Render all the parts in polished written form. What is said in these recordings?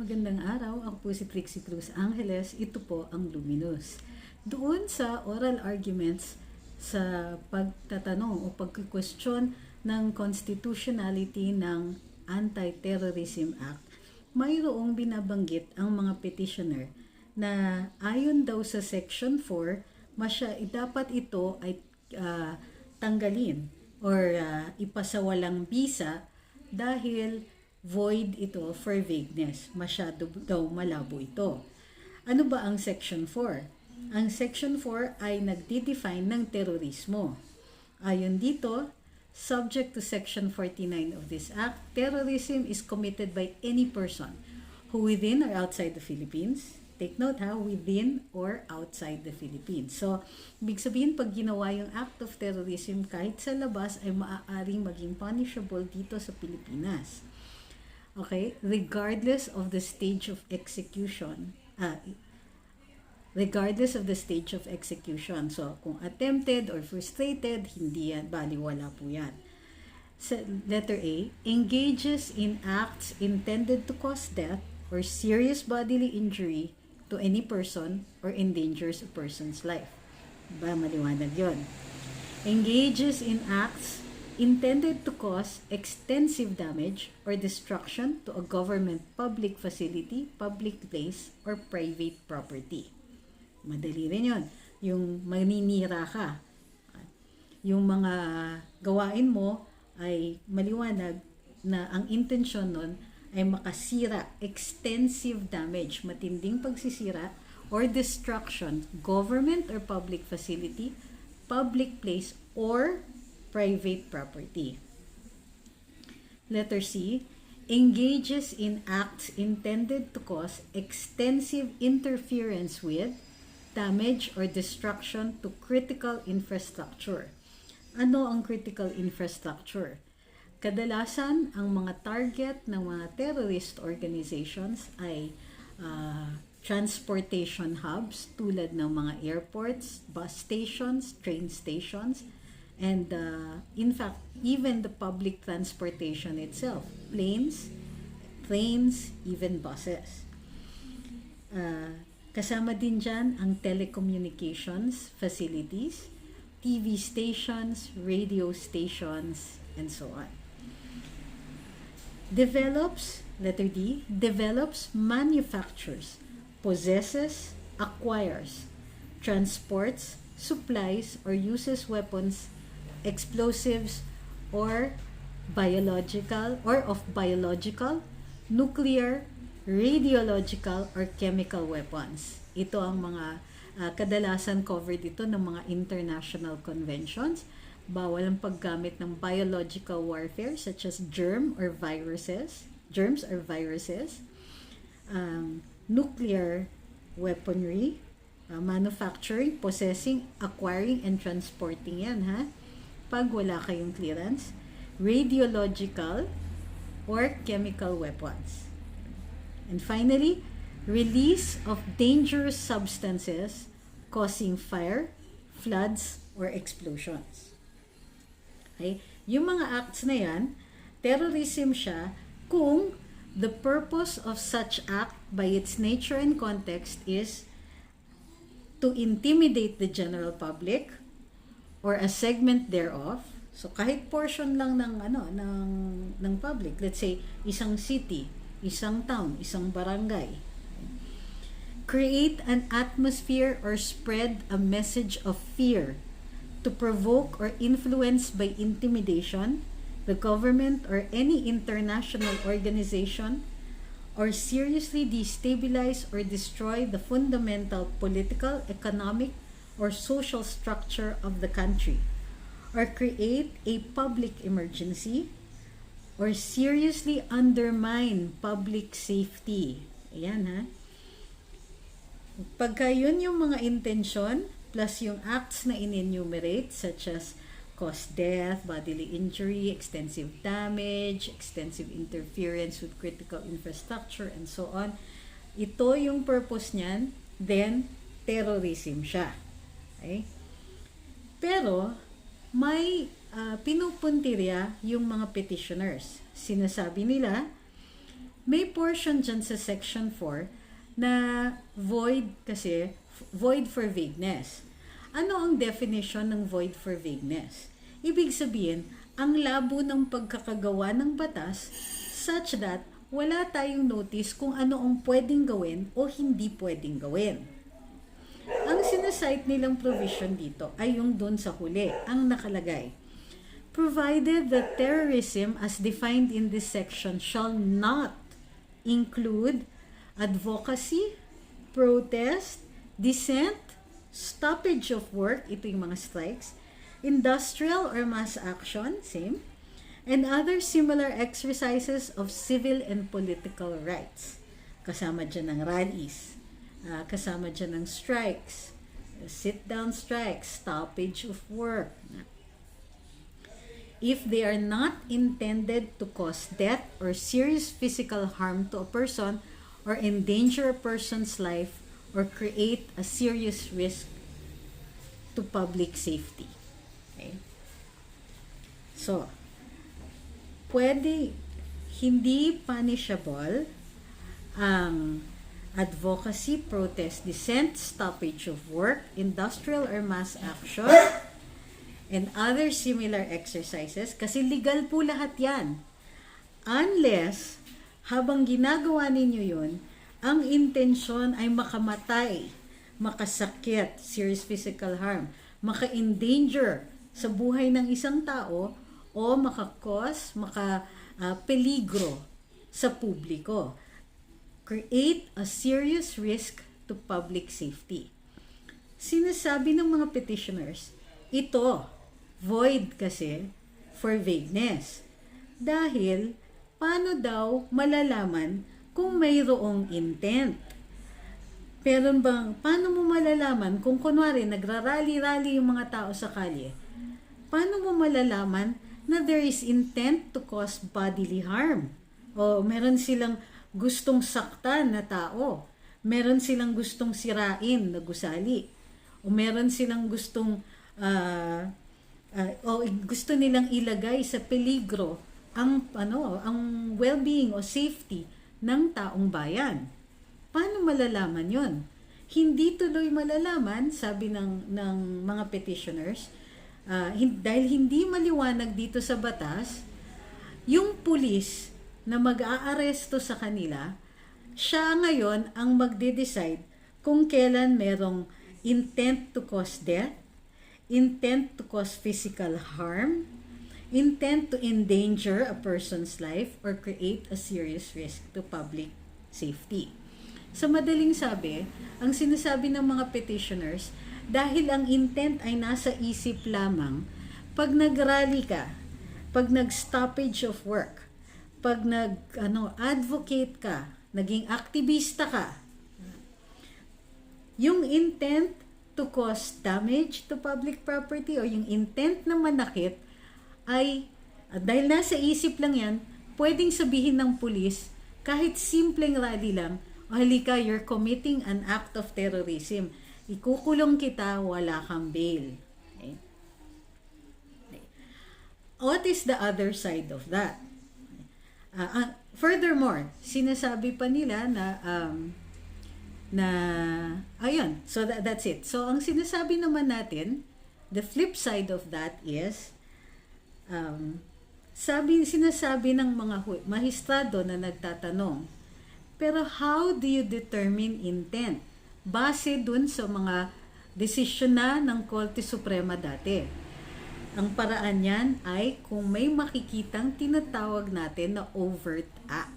Magandang araw, ako po si Trixie Cruz-Angeles. Ito po ang Luminous. Doon sa oral arguments sa pagtatanong o pagkikwestiyon ng constitutionality ng Anti-Terrorism Act, mayroong binabanggit ang mga petitioner na ayon daw sa Section 4, dapat ito ay tanggalin or ipasawalang bisa dahil void ito for vagueness. Masyado daw malabo ito. Ano ba ang Section 4? Ang Section 4 ay nagde-define ng terorismo. Ayon dito, subject to Section 49 of this Act, terrorism is committed by any person who within or outside the Philippines. Take note ha, within or outside the Philippines. So, ibig sabihin pag ginawa yung act of terrorism kahit sa labas ay maaaring maging punishable dito sa Pilipinas. Okay, regardless of the stage of execution. Regardless of the stage of execution. So, kung attempted or frustrated, hindi yan, baliwala po yan. So, letter A, engages in acts intended to cause death or serious bodily injury to any person or endangers a person's life. Ba, maliwanag yun. Engages in acts intended to cause extensive damage or destruction to a government public facility, public place, or private property. Madali rin yun. Yung maninira ka. Yung mga gawain mo ay maliwanag na ang intensyon nun ay makasira, extensive damage, matinding pagsisira, or destruction, government or public facility, public place, or private property. Letter C, engages in acts intended to cause extensive interference with, damage, or destruction to critical infrastructure. Ano ang critical infrastructure? Kadalasan, ang mga target ng mga terrorist organizations ay transportation hubs tulad ng mga airports, bus stations, train stations, and in fact, even the public transportation itself, planes, trains, even buses. Kasama din dyan ang telecommunications facilities, TV stations, radio stations, and so on. Develops, letter D, develops, manufactures, possesses, acquires, transports, supplies, or uses weapons, explosives, or of biological, nuclear, radiological, or chemical weapons. Ito ang mga kadalasan covered ito ng mga international conventions. Bawal ang paggamit ng biological warfare such as germs or viruses, nuclear weaponry, manufacturing, possessing, acquiring, and transporting yan ha. Pag wala kayong clearance, radiological or chemical weapons. And finally, release of dangerous substances causing fire, floods, or explosions. Okay? Yung mga acts na yan, terrorism siya kung the purpose of such act by its nature and context is to intimidate the general public or a segment thereof. So kahit portion lang ng public, let's say isang city, isang town, isang barangay. Create an atmosphere or spread a message of fear to provoke or influence by intimidation the government or any international organization, or seriously destabilize or destroy the fundamental political, economic, or social structure of the country, or create a public emergency, or seriously undermine public safety. Ayan ha. Pagka yun yung mga intensyon, plus yung acts na in-enumerate, such as cause death, bodily injury, extensive damage, extensive interference with critical infrastructure, and so on. Ito yung purpose niyan, then terrorism siya. Okay? Pero, may pinupuntirya yung mga petitioners. Sinasabi nila may portion dyan sa section 4 na void kasi, void for vagueness. Ano ang definition ng void for vagueness? Ibig sabihin, ang labo ng pagkakagawa ng batas such that wala tayong notice kung ano ang pwedeng gawin o hindi pwedeng gawin. Ang sinasite nilang provision dito ay yung dun sa huli, ang nakalagay. Provided that terrorism as defined in this section shall not include advocacy, protest, dissent, stoppage of work, ito yung mga strikes, industrial or mass action, same, and other similar exercises of civil and political rights. Kasama dyan ng rallies, kasama dyan ng strikes, sit-down strikes, stoppage of work. If they are not intended to cause death or serious physical harm to a person or endanger a person's life or create a serious risk to public safety. Okay? So, pwede hindi punishable ang advocacy, protest, dissent, stoppage of work, industrial or mass action, and other similar exercises kasi legal po lahat yan. Unless, habang ginagawa ninyo yun, ang intensyon ay makamatay, makasakit, serious physical harm, maka-endanger sa buhay ng isang tao, o makakos, peligro sa publiko. Create a serious risk to public safety. Sinasabi ng mga petitioners, ito, void kasi for vagueness. Dahil, paano daw malalaman kung mayroong intent? Pero paano mo malalaman kung kunwari nagrarally-rally yung mga tao sa kalye? Paano mo malalaman na there is intent to cause bodily harm? O meron silang gustong saktan na tao? Meron silang gustong sirain na gusali? O meron silang gustong gusto nilang ilagay sa peligro ang well-being o safety ng taong bayan. Paano malalaman 'yon? Hindi tuloy malalaman, sabi ng mga petitioners, dahil hindi maliwanag dito sa batas, yung pulis na mag-aaresto sa kanila, siya ngayon ang magde-decide kung kailan merong intent to cause death, intent to cause physical harm, intent to endanger a person's life, or create a serious risk to public safety. Sa madaling sabi, ang sinasabi ng mga petitioners, dahil ang intent ay nasa isip lamang, pag nag-rally ka, pag nag-stoppage of work, pag advocate ka, naging aktivista ka, yung intent to cause damage to public property o yung intent na manakit ay, dahil nasa isip lang yan, pwedeng sabihin ng pulis, kahit simpleng rally lang, o halika, you're committing an act of terrorism. Ikukulong kita, wala kang bail. Okay? What is the other side of that? Furthermore, sinasabi pa nila na ayun, so that's it. So, ang sinasabi naman natin, the flip side of that is, sinasabi ng mga mahistrado na nagtatanong, pero how do you determine intent? Base dun sa mga desisyon na ng Korte Suprema dati. Ang paraan yan ay kung may makikitang tinatawag natin na overt act.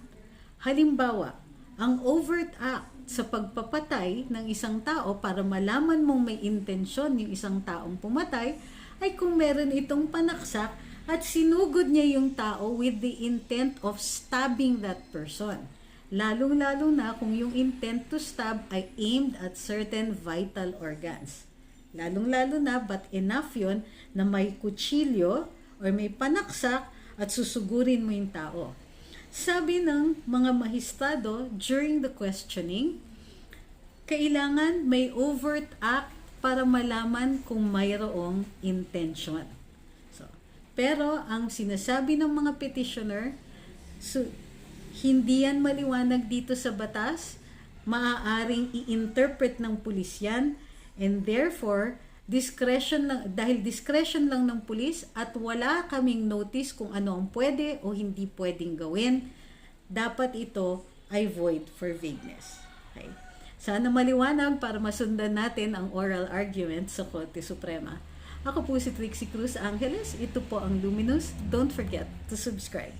Halimbawa, ang overt act sa pagpapatay ng isang tao para malaman mong may intensyon yung isang taong pumatay ay kung meron itong panaksak at sinugod niya yung tao with the intent of stabbing that person. Lalong-lalo na kung yung intent to stab ay aimed at certain vital organs. Lalong-lalo na, but enough yun na may kutsilyo or may panaksak at susugurin mo yung tao. Sabi ng mga mahistrado during the questioning, kailangan may overt act para malaman kung mayroong intention. Pero ang sinasabi ng mga petitioner, hindi yan maliwanag dito sa batas, maaaring i-interpret ng pulis yan, and therefore, discretion lang, dahil discretion lang ng pulis at wala kaming notice kung ano ang pwede o hindi pwedeng gawin, dapat ito ay void for vagueness. Okay. Sana maliwanag para masundan natin ang oral argument sa Korte Suprema. Ako po si Trixie Cruz-Angeles. Ito po ang Luminous. Don't forget to subscribe.